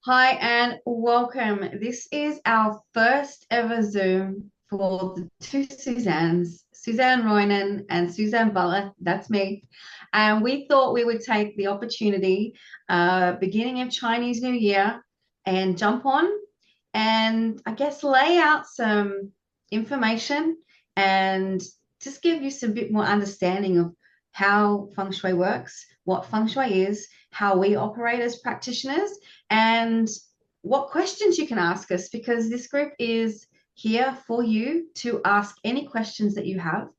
Hi and welcome. This is our first ever Zoom for the two Suzannes, Suzanne Roynon and Suzanne Butler. That's me. And we thought we would take the opportunity, beginning of Chinese New Year, and jump on and I guess lay out some information and just give you some bit more understanding of how Feng Shui works, what Feng Shui is, how we operate as practitioners, and what questions you can ask us because this group is here for you to ask any questions that you have.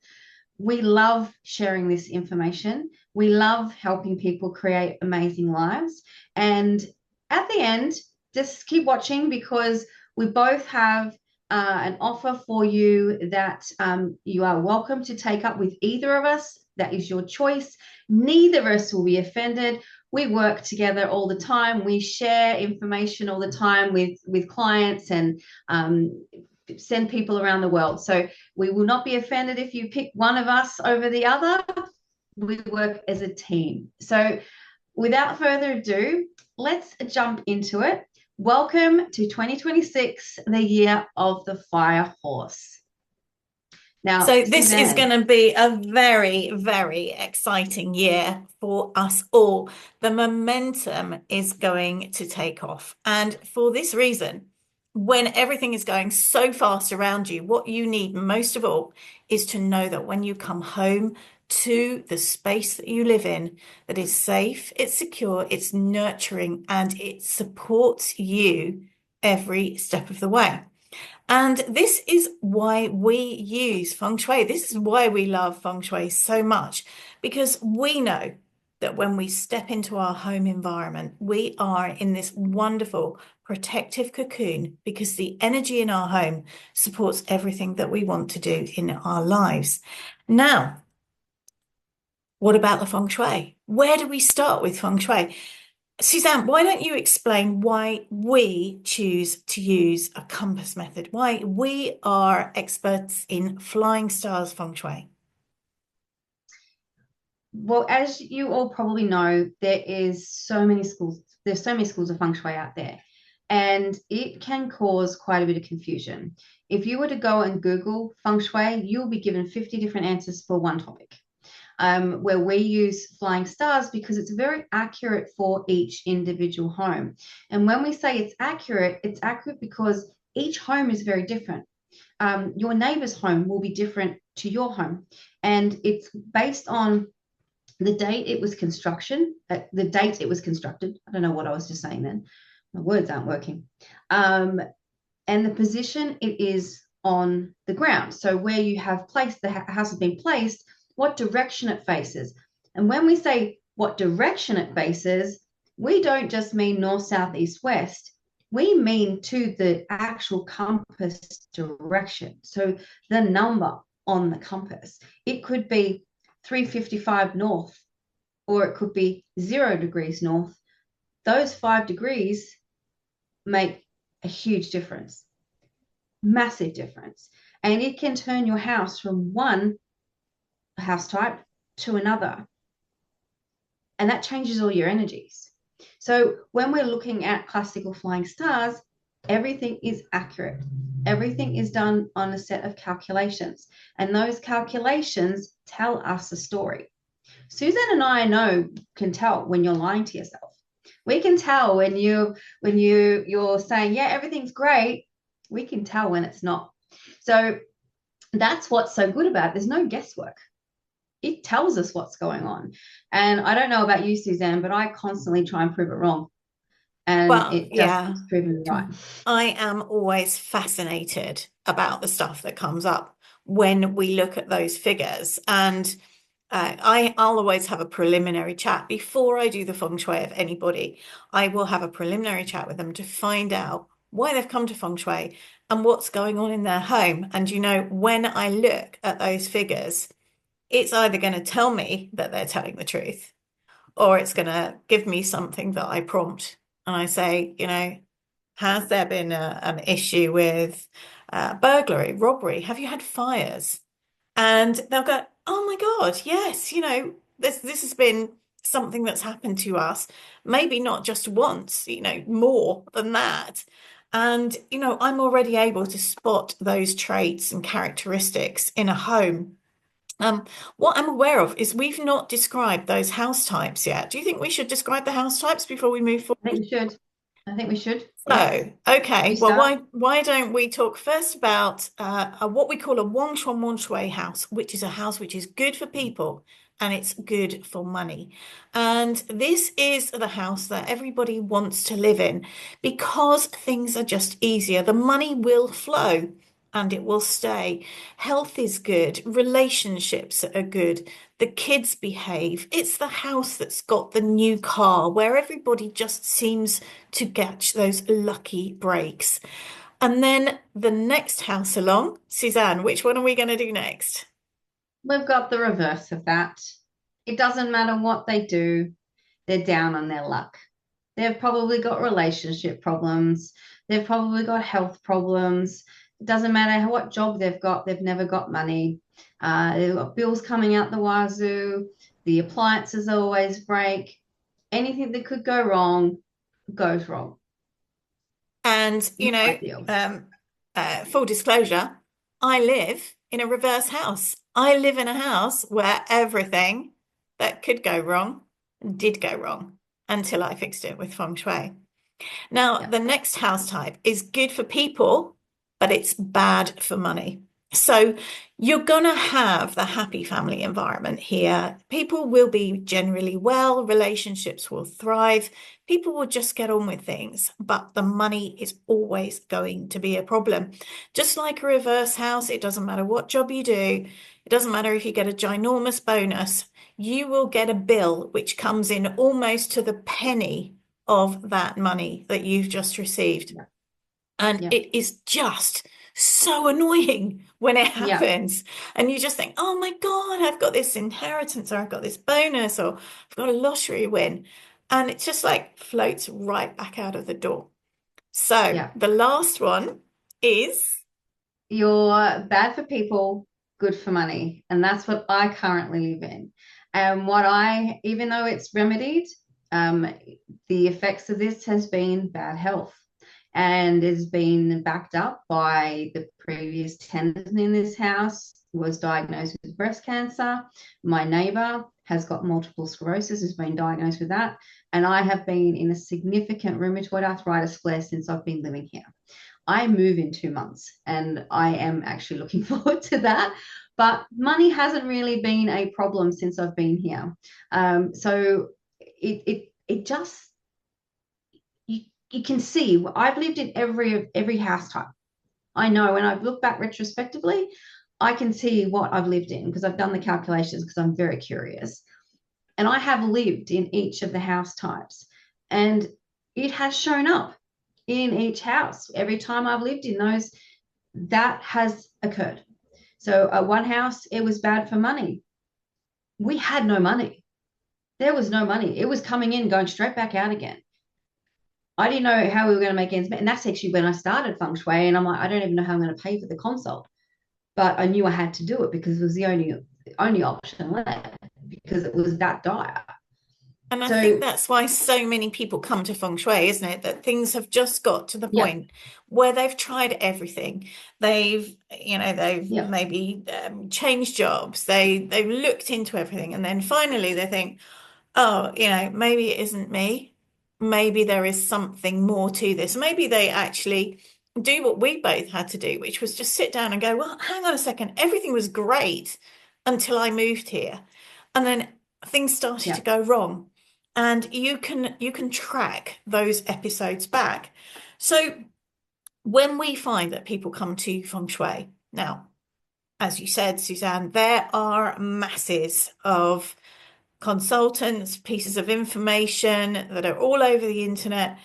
We love sharing this information. We love helping people create amazing lives. And at the end, just keep watching because we both have an offer for you that you are welcome to take up with either of us. That is your choice. Neither of us will be offended. We work together all the time. We share information all the time with clients and send people around the world. So we will not be offended if you pick one of us over the other. We work as a team. So without further ado, let's jump into it. Welcome to 2026, the year of the fire horse. Now, So this is Suzanne, going to be a very, very exciting year for us all. The momentum is going to take off. And for this reason, when everything is going so fast around you, what you need most of all is to know that when you come home to the space that you live in, that is safe, it's secure, it's nurturing, and it supports you every step of the way. And this is why we use feng shui. This is why we love feng shui so much, because we know that when we step into our home environment, we are in this wonderful protective cocoon because the energy in our home supports everything that we want to do in our lives. Now, what about the feng shui? Where do we start with feng shui? Suzanne, why don't you explain why we choose to use a compass method? Why we are experts in flying stars feng shui? well, as you all probably know, there is so many schools. There's so many schools of feng shui out there, and it can cause quite a bit of confusion. If you were to go and Google feng shui, you'll be given 50 different answers for one topic. Where we use flying stars because it's very accurate for each individual home. And when we say it's accurate because each home is very different. Your neighbor's home will be different to your home, and it's based on the date it was the date it was constructed. I don't know what I was just saying then. My words aren't working. Um, and the position it is on the ground. So where you have placed the house has been placed, what direction it faces. And when we say what direction it faces, we don't just mean north, south, east, west. We mean to the actual compass direction. So the number on the compass. It could be 355 north, or it could be 0 degrees north. Those 5 degrees make a huge difference, massive difference. And it can turn your house from one house type to another. And that changes all your energies. So when we're looking at classical flying stars, everything is accurate. Everything is done on a set of calculations. And those calculations tell us a story. Susan and I know can tell when you're lying to yourself. We can tell when you're saying, yeah, everything's great. We can tell when it's not. So that's what's so good about it. There's no guesswork. It tells us what's going on. And I don't know about you, Suzanne, but I constantly try and prove it wrong. And Well, it just yeah, keeps proving me right. I am always fascinated about the stuff that comes up when we look at those figures. And I'll always have a preliminary chat before I do the feng shui of anybody. I will have a preliminary chat with them to find out why they've come to feng shui and what's going on in their home. And when I look at those figures, it's either going to tell me that they're telling the truth or it's going to give me something that I prompt. And I say, has there been an issue with burglary, robbery? Have you had fires? And they'll go, oh my God, yes, this has been something that's happened to us, maybe not just once, more than that. And, I'm already able to spot those traits and characteristics in a home. Um, what I'm aware of is we've not described those house types yet. Do you think we should describe the house types before we move I think forward? we should. I think we should. Yes. So, okay, You well, start. why don't we talk first about what we call a wong shui house, which is a house which is good for people and it's good for money. And this is the house that everybody wants to live in because things are just easier. The money will flow and it will stay. Health is good, relationships are good, the kids behave. It's the house that's got the new car where everybody just seems to catch those lucky breaks. And then the next house along, Suzanne, which one are we going to do next? We've got the reverse of that. It doesn't matter what they do, they're down on their luck. They've probably got relationship problems. They've probably got health problems. It doesn't matter what job they've never got money. They've got bills coming out the wazoo. The appliances always break. Anything that could go wrong goes wrong. And, Not ideal. full disclosure, I live in a reverse house. I live in a house where everything that could go wrong did go wrong until I fixed it with Feng Shui. Now, Yeah. the next house type is good for people, but it's bad for money. So you're going to have the happy family environment here. People will be generally well, relationships will thrive, people will just get on with things, but the money is always going to be a problem. Just like a reverse house, it doesn't matter what job you do, it doesn't matter if you get a ginormous bonus, you will get a bill which comes in almost to the penny of that money that you've just received. Yeah. And Yeah. it is just so annoying when it Yeah. happens. And you just think, oh my God, I've got this inheritance or I've got this bonus or I've got a lottery win. And it just like floats right back out of the door. So Yeah. the last one is, You're bad for people, good for money. And that's what I currently live in. And even though it's remedied, um, the effects of this has been bad health and has been backed up by the previous tenant in this house was diagnosed with breast cancer. My neighbor has got multiple sclerosis, has been diagnosed with that. And I have been in a significant rheumatoid arthritis flare since I've been living here. I move in 2 months and I am actually looking forward to that. But money hasn't really been a problem since I've been here. So it just you can see I've lived in every house type. I know when I've looked back retrospectively, I can see what I've lived in because I've done the calculations because I'm very curious. And I have lived in each of the house types. And it has shown up in each house. Every time I've lived in those, that has occurred. So one house, it was bad for money. We had no money. There was no money. It was coming in, going straight back out again. I didn't know how we were going to make ends meet. And that's actually when I started Feng Shui. And I'm like, I don't even know how I'm going to pay for the consult. But I knew I had to do it because it was the only option left because it was that dire. and I think So that's why so many people come to Feng Shui, isn't it? That things have just got to the yeah, point where they've tried everything. They've yeah, maybe changed jobs. They've looked into everything, and then finally they think, oh, maybe it isn't me. Maybe there is something more to this. Maybe they actually do what we both had to do, which was just sit down and go, well, hang on a second. Everything was great until I moved here. And then things started to yeah, go wrong. And you can track those episodes back. So when we find that people come to Feng Shui, now, as you said, Suzanne, there are masses of consultants, pieces of information that are all over the internet.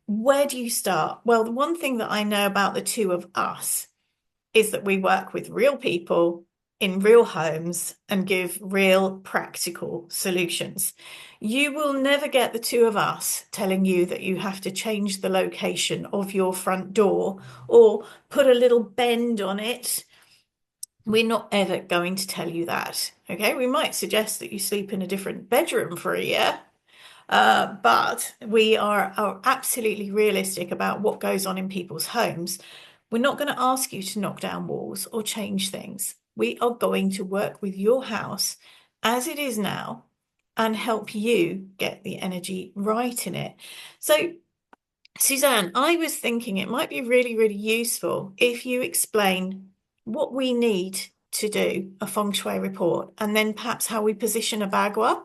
Where do you start? Well, the one thing that I know about the two of us is that we work with real people in real homes and give real practical solutions. You will never get the two of us telling you that you have to change the location of your front door or put a little bend on it We're not ever going to tell you that. Okay, we might suggest that you sleep in a different bedroom for a year, but we are absolutely realistic about what goes on in people's homes. We're not going to ask you to knock down walls or change things. We are going to work with your house as it is now and help you get the energy right in it. So, Suzanne, I was thinking it might be really, really useful if you explain what we need to do a feng shui report and then perhaps how we position a bagua.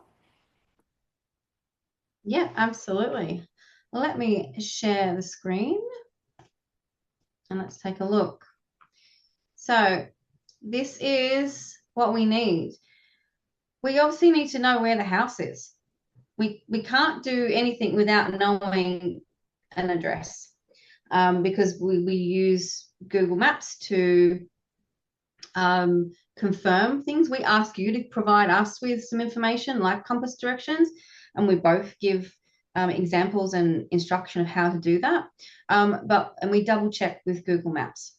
Yeah, absolutely. Let me share the screen and let's take a look. So this is what we need. We obviously need to know where the house is. We can't do anything without knowing an address, because we use Google Maps to confirm things. We ask you to provide us with some information like compass directions, and we both give examples and instruction of how to do that. And we double check with Google Maps.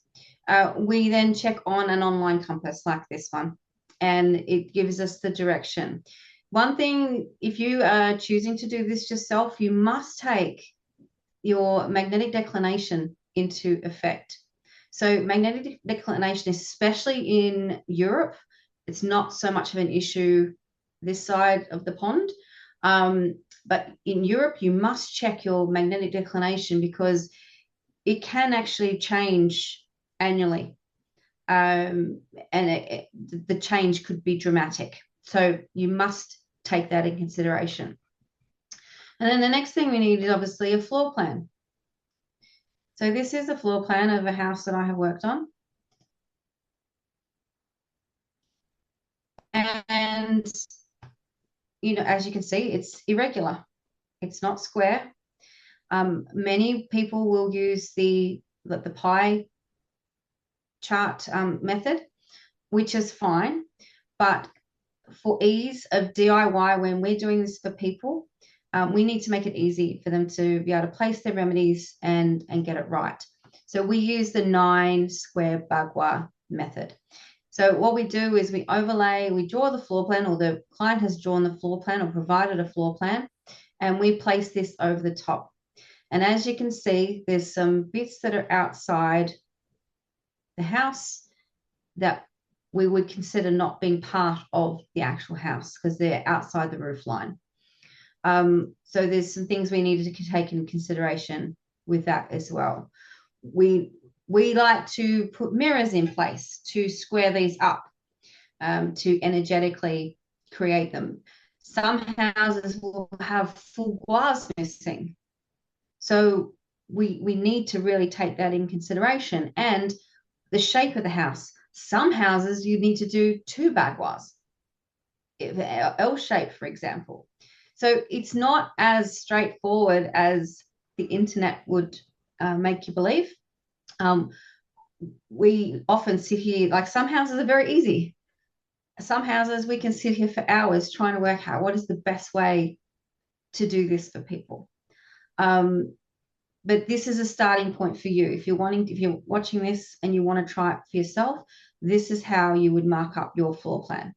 We then check on an online compass like this one, and it gives us the direction. One thing, if you are choosing to do this yourself, you must take your magnetic declination into effect. So magnetic declination, especially in Europe, it's not so much of an issue this side of the pond. But in Europe, you must check your magnetic declination because it can actually change annually. And the change could be dramatic. So you must take that in consideration. And then the next thing we need is obviously a floor plan. So this is a floor plan of a house that I have worked on. And, as you can see, it's irregular. It's not square. Many people will use the pie chart method, which is fine. But for ease of DIY, when we're doing this for people, we need to make it easy for them to be able to place their remedies and get it right. So we use the 9 square bagua method. So what we do is we overlay, we draw the floor plan, or the client has drawn the floor plan or provided a floor plan, and we place this over the top. And as you can see, there's some bits that are outside the house that we would consider not being part of the actual house because they're outside the roof line. So there's some things we needed to take into consideration with that as well. We like to put mirrors in place to square these up, to energetically create them. Some houses will have full glass missing. So we need to really take that in consideration. And the shape of the house. Some houses you need to do 2 baguas, L shape, for example. So it's not as straightforward as the internet would make you believe. We often sit here, like some houses are very easy. Some houses we can sit here for hours trying to work out what is the best way to do this for people. But this is a starting point for you. If you're watching this and you want to try it for yourself, this is how you would mark up your floor plan.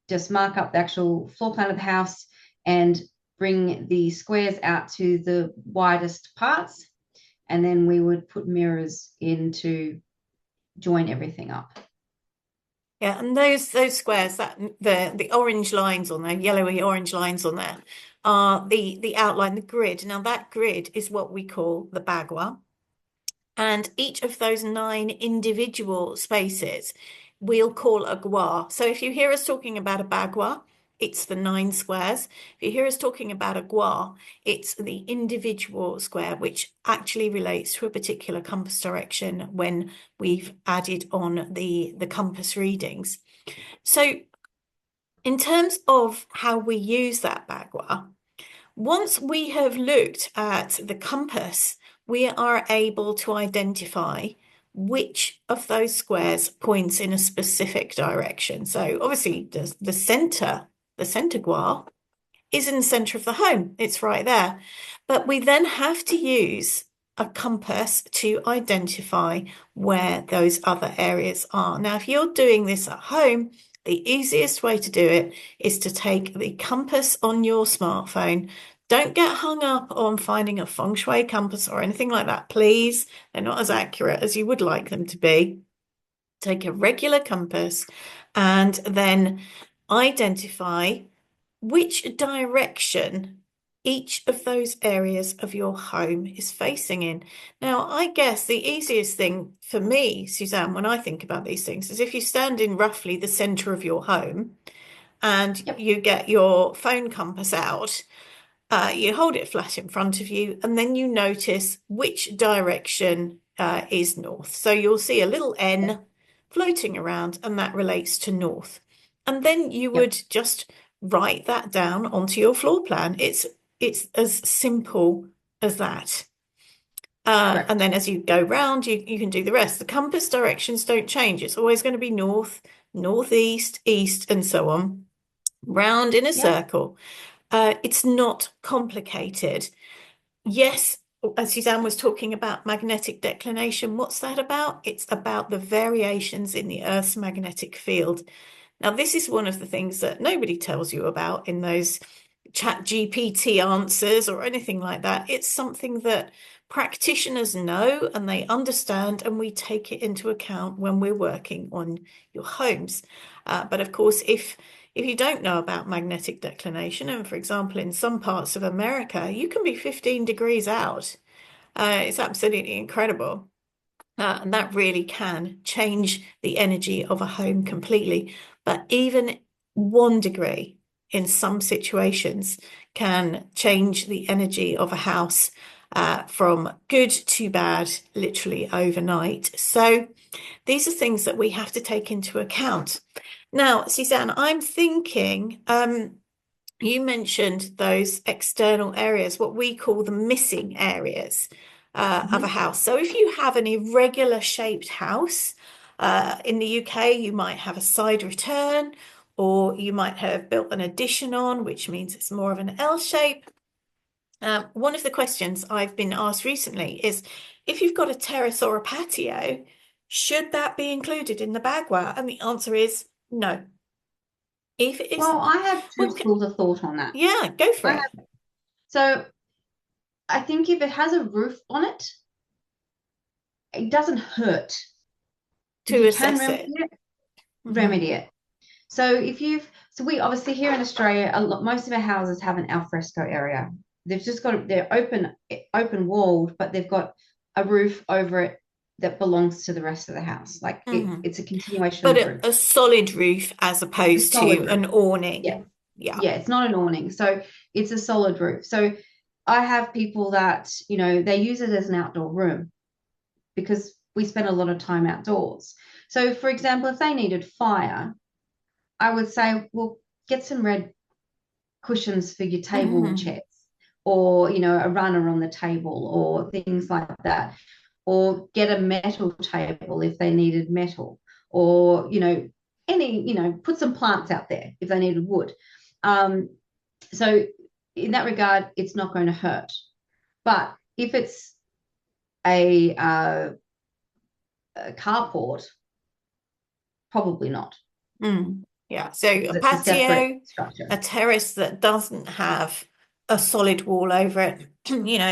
Just mark up the actual floor plan of the house and bring the squares out to the widest parts. And then we would put mirrors in to join everything up. Yeah, and those squares, that the orange lines on there, yellowy orange lines on there, are the outline, the grid. Now that grid is what we call the bagua. And each of those 9 individual spaces we'll call a gua. So if you hear us talking about a bagua, it's the 9 squares. If you hear us talking about a gua, it's the individual square, which actually relates to a particular compass direction when we've added on the compass readings. So in terms of how we use that bagua, once we have looked at the compass, we are able to identify which of those squares points in a specific direction. So obviously the center gua is in the center of the home. It's right there. But we then have to use a compass to identify where those other areas are. Now, if you're doing this at home, the easiest way to do it is to take the compass on your smartphone. Don't get hung up on finding a Feng Shui compass or anything like that, please. They're not as accurate as you would like them to be. Take a regular compass and then identify which direction each of those areas of your home is facing in. Now, I guess the easiest thing for me, Suzanne, when I think about these things, is if you stand in roughly the center of your home and Yep, you get your phone compass out, you hold it flat in front of you, and then you notice which direction is north. So you'll see a little yep, N floating around, and that relates to north. And then you yep, would just write that down onto your floor plan. It's as simple as that. And correct. then as you go round, you can do the rest. The compass directions don't change. It's always going to be north, northeast, east, and so on, round in a Yep. circle. It's not complicated. Yes, as Suzanne was talking about magnetic declination, what's that about? It's about the variations in the Earth's magnetic field. Now, this is one of the things that nobody tells you about in those chat GPT answers or anything like that. It's something that practitioners know and they understand, and we take it into account when we're working on your homes. But of course, if you don't know about magnetic declination, and for example, in some parts of America, you can be 15 degrees out. It's absolutely incredible. And that really can change the energy of a home completely. But even 1 degree in some situations can change the energy of a house from good to bad, literally overnight. So these are things that we have to take into account. Now, Suzanne, I'm thinking, you mentioned those external areas, what we call the missing areas of a Mhm. house. So if you have an irregular shaped house, in the UK, you might have a side return, or you might have built an addition on, which means it's more of an L shape. One of the questions I've been asked recently is if you've got a terrace or a patio, should that be included in the bagua? And the answer is no. If it is, Well, I have two well, schools of thought on that. yeah, go for I it. have, so I think if it has a roof on it, it doesn't hurt. If To you can assess remedy it. it, Hmm. remedy it. So we obviously here in Australia, most of our houses have an alfresco area. They've just got they're open walled, but they've got a roof over it that belongs to the rest of the house. Like Hmm. it's a continuation But of roof. a solid roof as It's a opposed solid to roof. an Yeah, awning. Yeah. yeah. It's not an awning, so it's a solid roof. So I have people that they use it as an outdoor room because we spend a lot of time outdoors. So, for example, if they needed fire, I would say, well, get some red cushions for your table and Hmm. chairs, or a runner on the table, or things like that, or get a metal table if they needed metal, or put some plants out there if they needed wood. Um, so in that regard, it's not going to hurt. But if it's a carport, probably not, Mm. Yeah. So a because it's a separate patio, a structure. terrace that doesn't have a solid wall over it. Yeah,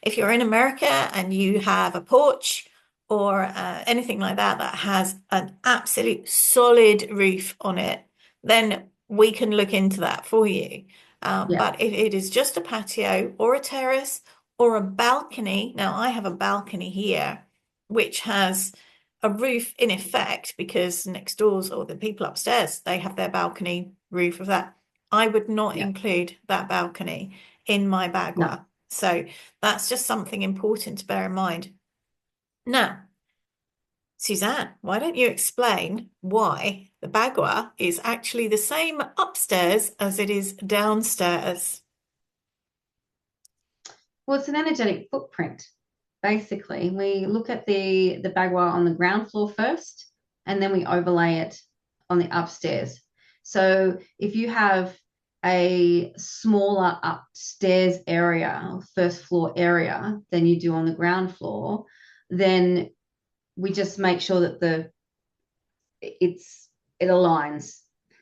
if you're in America and you have a porch or anything like that that has an absolute solid roof on it, then we can look into that for you. yeah, But if it is just a patio or a terrace or a balcony, now I have a balcony here, which has a roof in effect because next doors or the people upstairs, they have their balcony roof of that. I would not yeah. include that balcony in my No. bagua. So that's just something important to bear in mind. Now, Suzanne, why don't you explain why the bagua is actually the same upstairs as it is downstairs? Well, it's an energetic footprint. Basically, we look at the bagua on the ground floor first, and then we overlay it on the upstairs. So if you have a smaller upstairs area or first floor area than you do on the ground floor, then we just make sure that it aligns.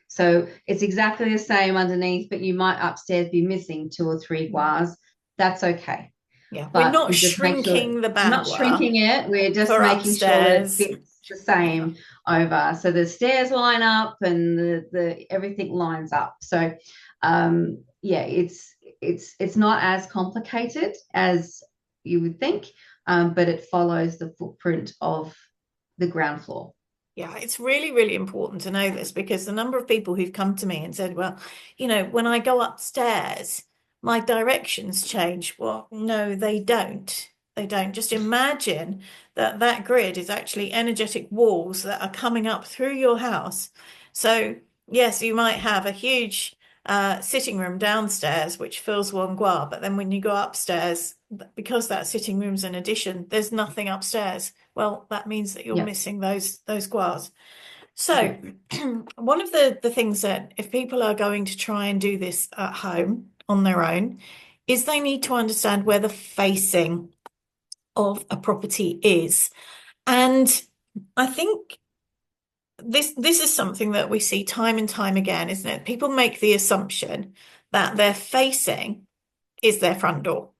So it's exactly the same underneath, but you might upstairs be missing two or three guas. That's okay. Yeah, we're But not we just make sure shrinking the we're not bagua shrinking it. We're just for making sure that it upstairs. fits the same over. So the stairs line up and the everything lines up. So yeah, it's not as complicated as you would think, but it follows the footprint of the ground floor. Yeah, it's really, really important to know this because the number of people who've come to me and said, well, when I go upstairs, my directions change. Well, no, they don't. They don't. Just imagine that that grid is actually energetic walls that are coming up through your house. So, yes, you might have a huge sitting room downstairs, which fills one gua, but then when you go upstairs, because that sitting room's an addition, there's nothing upstairs. Well, that means that you're Yeah, missing those guas. So yeah, one of the things that if people are going to try and do this at home on their own, is they need to understand where the facing of a property is. And I think this is something that we see time and time again, isn't it? People make the assumption that their facing is their front door.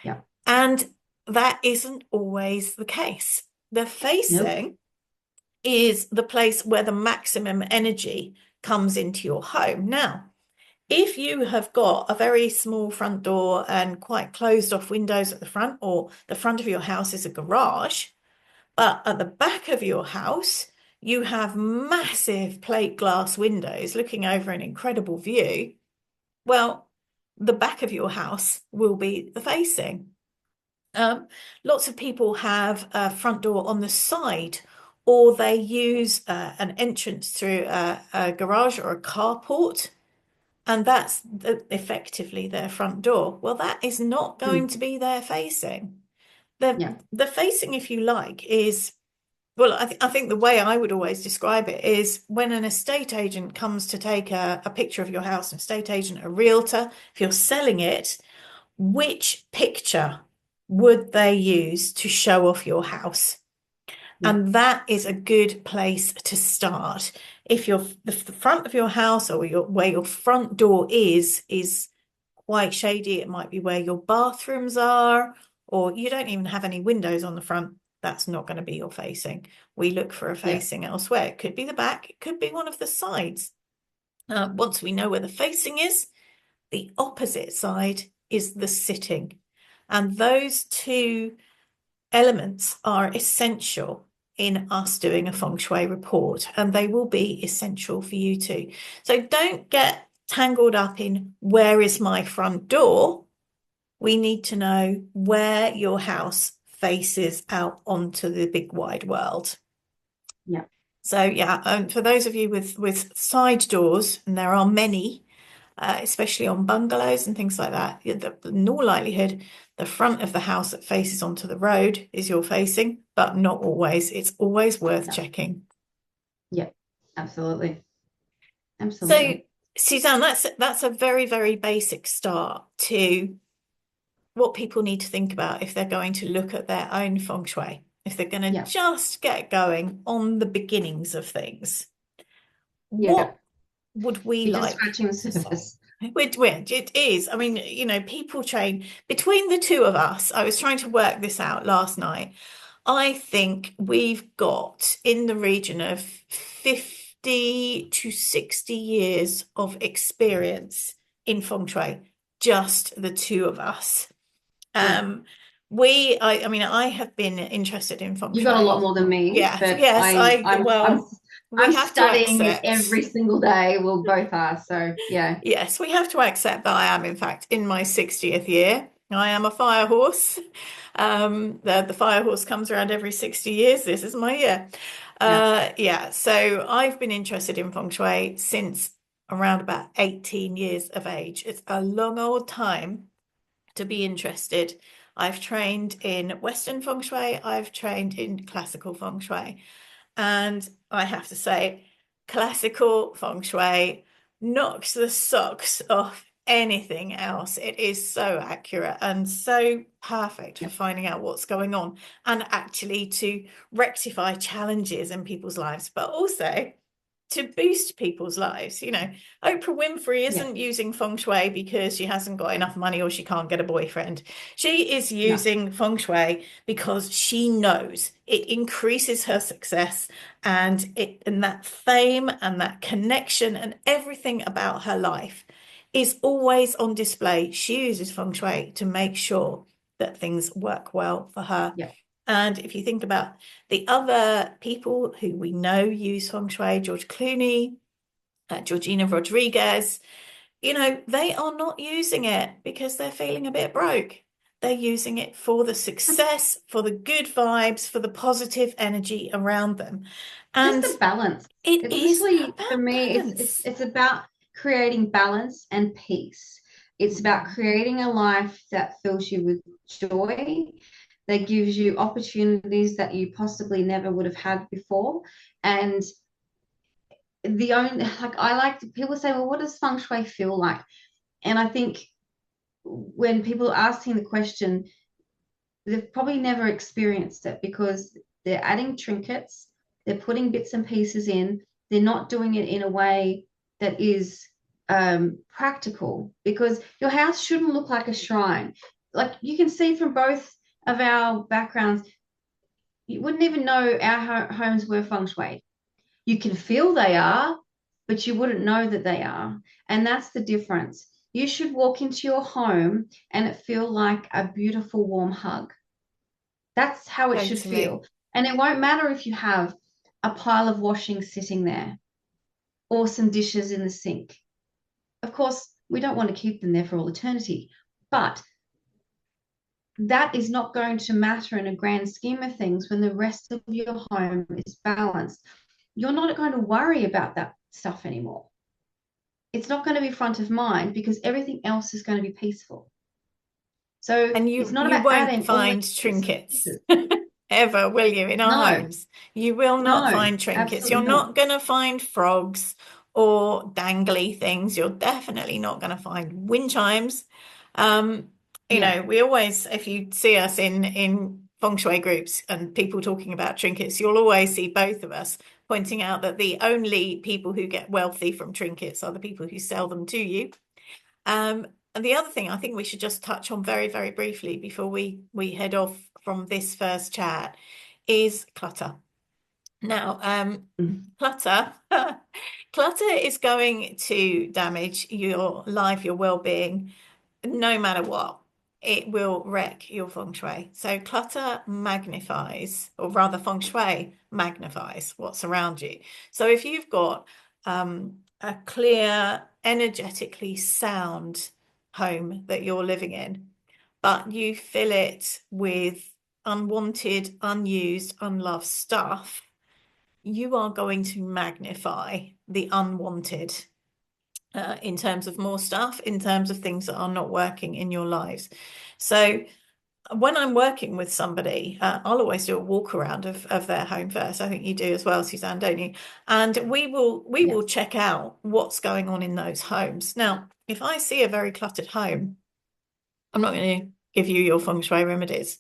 yeah. And that isn't always the case. The Nope. facing is the place where the maximum energy comes into your home. Now, if you have got a very small front door and quite closed off windows at the front, or the front of your house is a garage, but at the back of your house, you have massive plate glass windows looking over an incredible view, well, the back of your house will be the facing. Um, Lots of people have a front door on the side, or they use an entrance through a garage or a carport, and that's effectively their front door. Well, that is not going Mm, to be their facing. The yeah, the facing, if you like, is well, I think the way I would always describe it is when an estate agent comes to take a picture of your house, an estate agent, a realtor, if you're selling it, which picture would they use to show off your house? yeah, And that is a good place to start. If the front of your house or where your front door is quite shady, it might be where your bathrooms are, or you don't even have any windows on the front. That's not going to be your facing. We look for a yeah, facing elsewhere. It could be the back, it could be one of the sides. Once we know where the facing is, the opposite side is the sitting. And those two elements are essential in us doing a feng shui report, and they will be essential for you too. So don't get tangled up in where is my front door. We need to know where your house faces out onto the big wide world. yeah, So yeah, for those of you with side doors, and there are many, especially on bungalows and things like that, in all likelihood, the front of the house that faces onto the road is your facing, but not always. It's always worth yeah, checking. yeah. Absolutely. So, Absolutely. Suzanne, that's a very, very basic start to what people need to think about if they're going to look at their own feng shui, if they're going to Yeah, just get going on the beginnings of things. yeah. What would we You're just like scratching the to say? surface. It is. I mean, people train between the two of us. I was trying to work this out last night. I think we've got in the region of 50 to 60 years of experience in feng shui, just the two of us. Yeah. Um, I mean, I have been interested in feng You got a lot shui. more than me, Yes, but yes, I'm we I'm have to studying it accept. every single day. We'll both are. So yeah, Yes, we have to accept that I am, in fact, in my 60th year. I am a fire horse. The fire horse comes around every 60 years. This is my year. yeah, Yeah, so I've been interested in feng shui since around about 18 years of age. It's a long old time to be interested. I've trained in Western feng shui, I've trained in classical feng shui. And I have to say, classical feng shui knocks the socks off anything else. It is so accurate and so perfect for Yeah. finding out what's going on and actually to rectify challenges in people's lives, but also to boost people's lives. Oprah Winfrey Yeah. isn't using feng shui because she hasn't got enough money or she can't get a boyfriend. She is No. using feng shui because she knows it increases her success and that fame and that connection and everything about her life is always on display. She uses feng shui to make sure that things work well for her. Yeah. And if you think about the other people who we know use feng shui, George Clooney, Georgina Rodriguez, they are not using it because they're feeling a bit broke. They're using it for the success, for the good vibes, for the positive energy around them. Just And the balance. it It's is literally for about me, balance. it's about creating balance and peace. It's about creating a life that fills you with joy, that gives you opportunities that you possibly never would have had before. And the only like I like to, people say, well, what does feng shui feel like? And I think when people are asking the question, they've probably never experienced it because they're adding trinkets, they're putting bits and pieces in, they're not doing it in a way that is practical because your house shouldn't look like a shrine. Like you can see from both of our backgrounds, you wouldn't even know our homes were feng shui. You can feel they are, but you wouldn't know that they are. And that's the difference. You should walk into your home and it feel like a beautiful warm hug. That's how it should Totally. feel. And it won't matter if you have a pile of washing sitting there or some dishes in the sink. Of course, we don't want to keep them there for all eternity, but that is not going to matter in a grand scheme of things when the rest of your home is balanced. You're not going to worry about that stuff anymore. It's not going to be front of mind because everything else is going to be peaceful. So And it's you not you about won't adding all these find bits and trinkets pieces. ever, will you, in our No, homes? You will not no, find trinkets. absolutely You're not. not going to find frogs or dangly things. You're definitely not going to find wind chimes. Um, Yeah, we always, if you see us in feng shui groups and people talking about trinkets, you'll always see both of us pointing out that the only people who get wealthy from trinkets are the people who sell them to you. And the other thing I think we should just touch on very, very briefly before we head off from this first chat is clutter. Now, mm, clutter clutter is going to damage your life, your well-being, no matter what. It will wreck your feng shui. So clutter magnifies, or rather feng shui magnifies what's around you. So if you've got a clear, energetically sound home that you're living in, but you fill it with unwanted, unused, unloved stuff, you are going to magnify the unwanted in terms of more stuff, in terms of things that are not working in your lives. So when I'm working with somebody, I'll always do a walk around of their home first. I think you do as well, Suzanne, don't you? And we will yes, check out what's going on in those homes. Now, if I see a very cluttered home, I'm not going to give you your feng shui remedies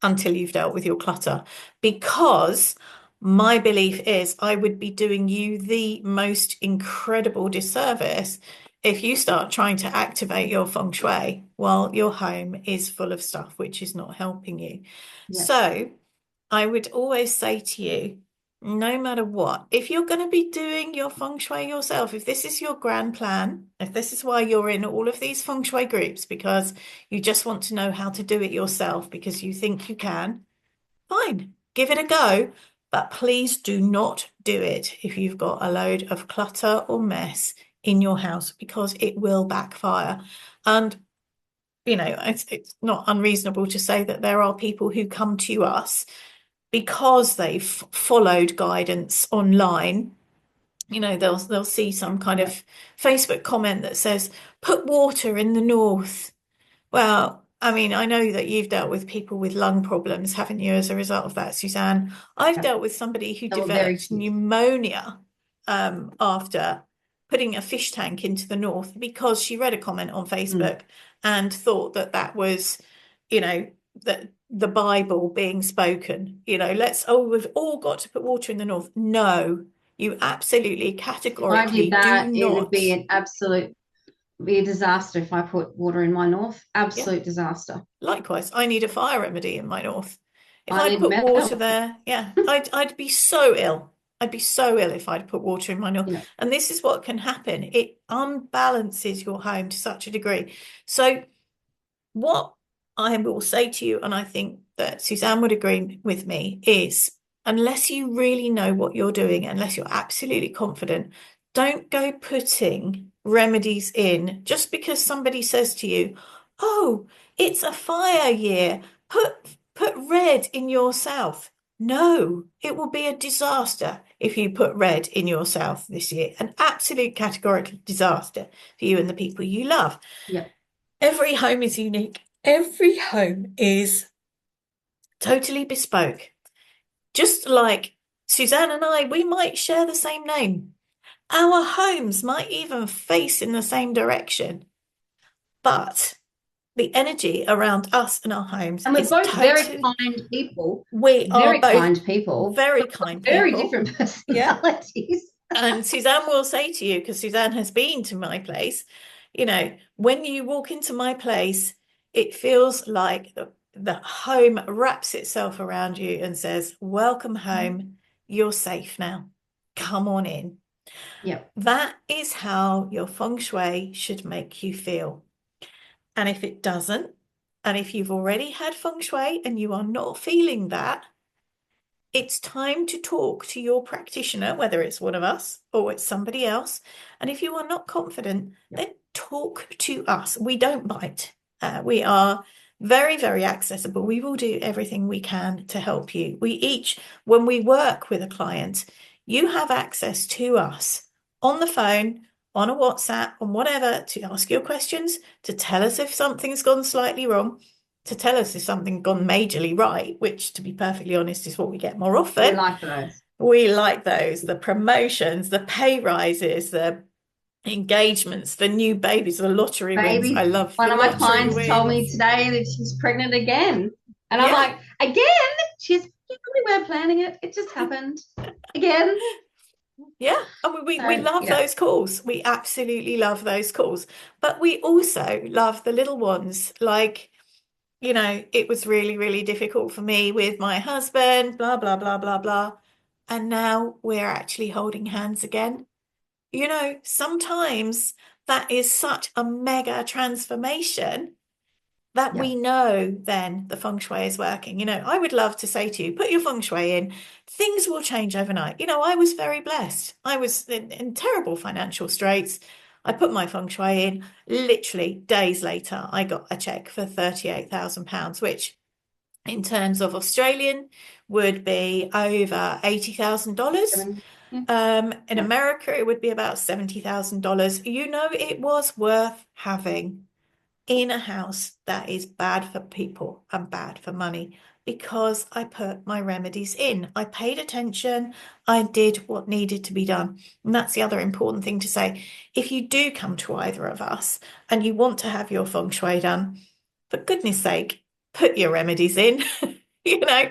until you've dealt with your clutter, because my belief is I would be doing you the most incredible disservice if you start trying to activate your feng shui while your home is full of stuff which is not helping you. yes, So I would always say to you, no matter what, if you're going to be doing your feng shui yourself, if this is your grand plan, if this is why you're in all of these feng shui groups, because you just want to know how to do it yourself because you think you can, fine, give it a go. But please do not do it if you've got a load of clutter or mess in your house because it will backfire. And it's not unreasonable to say that there are people who come to us because they've followed guidance online. They'll see some kind yeah, of Facebook comment that says, put water in the north. Well, I mean, I know that you've dealt with people with lung problems, haven't you, as a result of that, Suzanne? I've yeah. dealt with somebody who They were very developed cute. pneumonia after putting a fish tank into the north because she read a comment on Mm. Facebook and thought that that was, you know, that the Bible being spoken, we've all got to put water in the north. No, you absolutely If I categorically did do that, it would not. be an absolute be a disaster if I put water in my north. Yeah. Absolute disaster. Likewise, I need a fire remedy in my north. If I I'd need put water metal. there, yeah, I'd be so ill. I'd be so ill if I'd put water in my north. Yeah. And this is what can happen. It unbalances your home to such a degree. So what I will say to you, and I think that Suzanne would agree with me, is unless you really know what you're doing, unless you're absolutely confident, don't go putting remedies in just because somebody says to you, "Oh, it's a fire year. Put red in your south." No, it will be a disaster if you put red in your south this year. An absolute categorical disaster for you and the people you love. Yeah. Every home is unique. Every home is totally bespoke. Just like Suzanne and I, we might share the same name. Our homes might even face in the same direction, but the energy around us and our homes And we're is both very totally, kind people, we are very both kind people, very but kind very people. different Yeah. personalities. And Suzanne will say to you, because Suzanne has been to my place, when you walk into my place, it feels like the home wraps itself around you and says, "Welcome home. You're safe now. Come on in." Yep. That is how your feng shui should make you feel. And if it doesn't, and if you've already had feng shui and you are not feeling that, it's time to talk to your practitioner, whether it's one of us or it's somebody else. And if you are not confident, Yep. then talk to us. We don't bite. We are very, very accessible. We will do everything we can to help you. When we work with a client, you have access to us on the phone, on a WhatsApp, on whatever, to ask your questions, to tell us if something's gone slightly wrong, to tell us if something gone majorly right, which, to be perfectly honest, is what we get more We often. like those. We like those, the promotions, the pay rises, the engagements, the new babies, the lottery wins. I Baby, love one the of my lottery clients told me wins. today that she's pregnant again. And I'm Yeah, like, again? She's, we weren't planning it. It just happened. Again. yeah. And we So, love yeah. those calls. We absolutely love those calls. But we also love the little ones. Like, it was really, really difficult for me with my husband, blah, blah, blah, blah, blah. And now we're actually holding hands again. Sometimes that is such a mega transformation that Yeah. we know then the feng shui is working. I would love to say to you, put your feng shui in, things will change overnight. I was very blessed. I was in terrible financial straits. I put my feng shui in, literally days later, I got a check for £38,000, which in terms of Australian would be over $80,000. Yeah. In Yeah. America, it would be about $70,000. It was worth having in a house that is bad for people and bad for money because I put my remedies in. I paid attention. I did what needed to be done. And that's the other important thing to say. If you do come to either of us and you want to have your feng shui done, for goodness sake, put your remedies in. You know,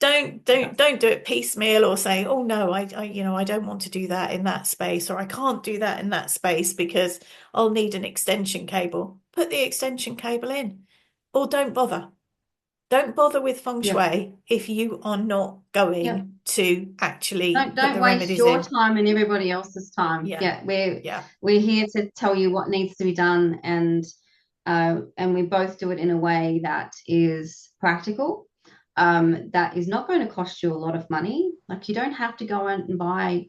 don't Yeah. don't don't do it piecemeal or say, "Oh no, I don't want to do that in that space, or I can't do that in that space because I'll need an extension cable." Put the extension cable in, or don't bother. Don't bother with feng Yeah. shui if you are not Yeah. going to actually put Don't the waste remedies your in. time and everybody else's time. Yeah, Yeah, we're yeah. we're here to tell you what needs to be done, and we both do it in a way that is practical, that is not going to cost you a lot of money. Like you don't have to go out and buy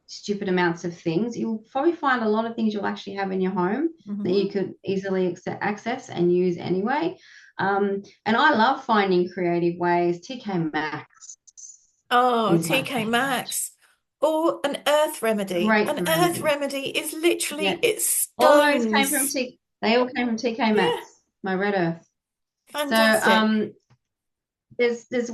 stupid amounts of things. You'll probably find a lot of things you'll actually have in your home that you Mhm. could easily access and use anyway. And I love finding creative ways. TK Maxx Oh, is my TK favorite. Maxx. Or an earth remedy. Great An for earth remedies. remedy is literally Yeah. it's All those came from stones. T. They all came from TK Yeah, Maxx, my red earth. So fantastic. there's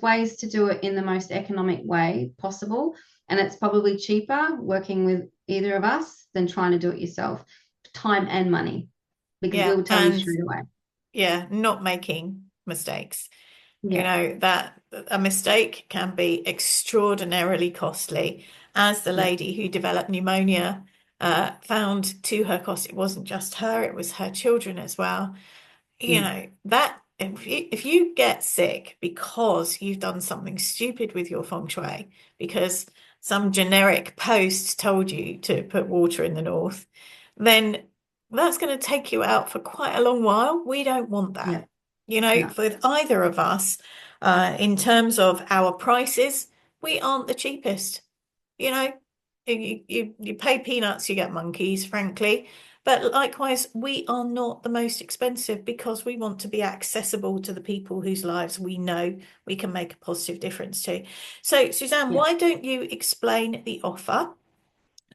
ways to do it in the most economic way possible, And it's probably cheaper working with either of us than trying to do it yourself, time and money, because we Yeah, will tell you and straight away. yeah, not making mistakes. You Yeah, know, that a mistake can be extraordinarily costly. As the yeah, lady who developed pneumonia found to her cost, it wasn't just her, it was her children as well. You mm, know, that if you get sick because you've done something stupid with your feng shui, because some generic post told you to put water in the north, then that's going to take you out for quite a long while. We don't want that. yeah, You know, no, for either of us, in terms of our prices, we aren't the cheapest. You know, you pay peanuts, you get monkeys, frankly. But likewise, we are not the most expensive because we want to be accessible to the people whose lives we know we can make a positive difference to. So, Suzanne, yeah. why don't you explain the offer,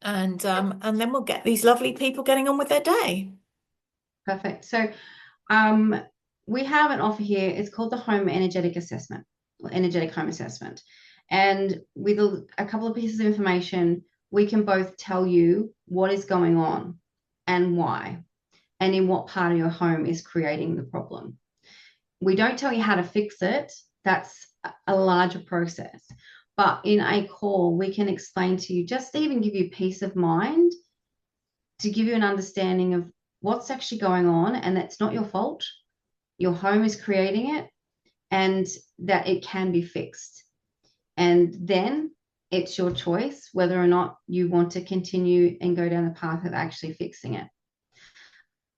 and then we'll get these lovely people getting on with their day. Perfect. So um, we have an offer here. It's called the Home Energetic Assessment, or Energetic Home Assessment. And with a couple of pieces of information, we can both tell you what is going on and why, and in what part of your home is creating the problem. We don't tell you how to fix it. That's a larger process. But in a call, we can explain to you, just to even give you peace of mind, to give you an understanding of what's actually going on, and that's not your fault. Your home is creating it, and that it can be fixed. And then it's your choice whether or not you want to continue and go down the path of actually fixing it.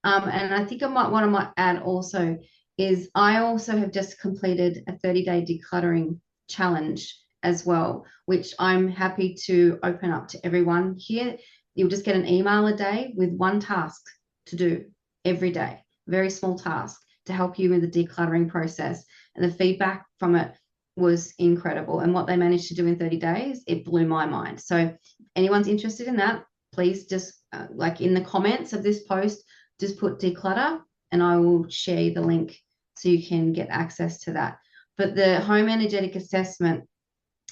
And I think what I might add also is I also have just completed a 30-day decluttering challenge as well, which I'm happy to open up to everyone here. You'll just get an email a day with one task to do every day, very small task to help you in the decluttering process. And the feedback from it was incredible. And what they managed to do in 30 days, it blew my mind. So if anyone's interested in that, please just like in the comments of this post, just put declutter and I will share the link so you can get access to that. But the home energetic assessment,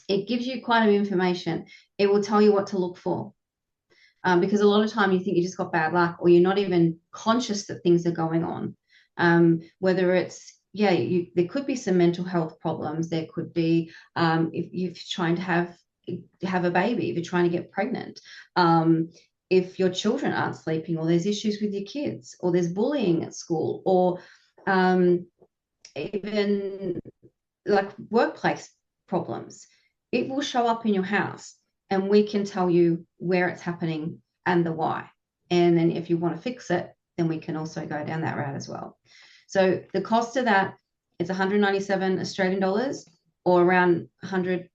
it gives you quite a bit of information. It will tell you what to look for. Because a lot of time you think you just got bad luck or you're not even conscious that things are going on. Whether it's, yeah, there could be some mental health problems. There could be if you're trying to have a baby, if you're trying to get pregnant, if your children aren't sleeping, or there's issues with your kids, or there's bullying at school, or even like workplace problems, it will show up in your house and we can tell you where it's happening and the why. And then if you want to fix it, then we can also go down that route as well. So the cost of that is 197 Australian dollars, or around 100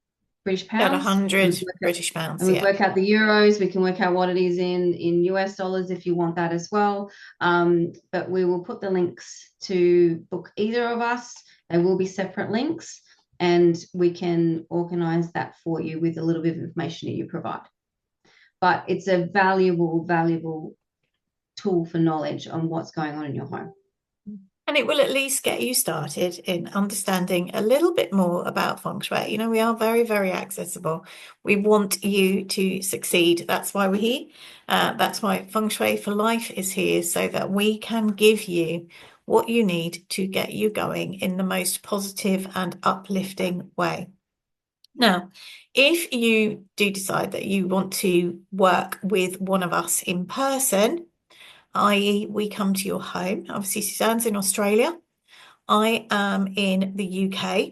British About pounds. 100 British pounds, And we yeah. work out the euros. We can work out what it is in US dollars if you want that as well. But we will put the links to book either of us. They will be separate links, and we can organize that for you with a little bit of information that you provide. But it's a valuable, valuable tool for knowledge on what's going on in your home. And it will at least get you started in understanding a little bit more about feng shui. You know, we are very, very accessible. We want you to succeed. That's why we're here. That's why Feng Shui for Life is here, so that we can give you what you need to get you going in the most positive and uplifting way. Now, if you do decide that you want to work with one of us in person, i.e., we come to your home. Obviously, Suzanne's in Australia. I am in the UK.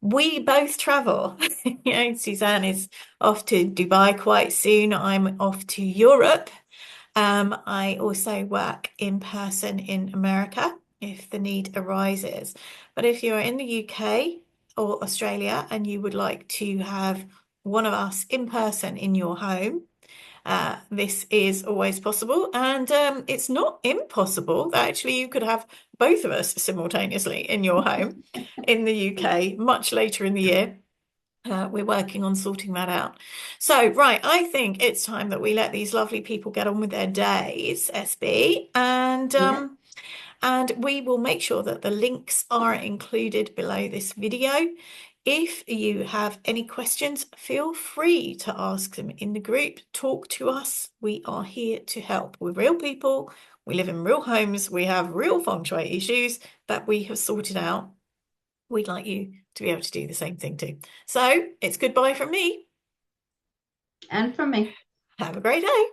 We both travel. You know, Suzanne is off to Dubai quite soon. I'm off to Europe. I also work in person in America if the need arises. But if you're in the UK or Australia and you would like to have one of us in person in your home, this is always possible, and it's not impossible that actually you could have both of us simultaneously in your home in the UK much later in the year. We're working on sorting that out. So, right, I think it's time that we let these lovely people get on with their days, SB, Yeah, and we will make sure that the links are included below this video. If you have any questions, feel free to ask them in the group. Talk to us. We are here to help. We're real people. We live in real homes. We have real feng shui issues that we have sorted out. We'd like you to be able to do the same thing too. So it's goodbye from me. And from me. Have a great day.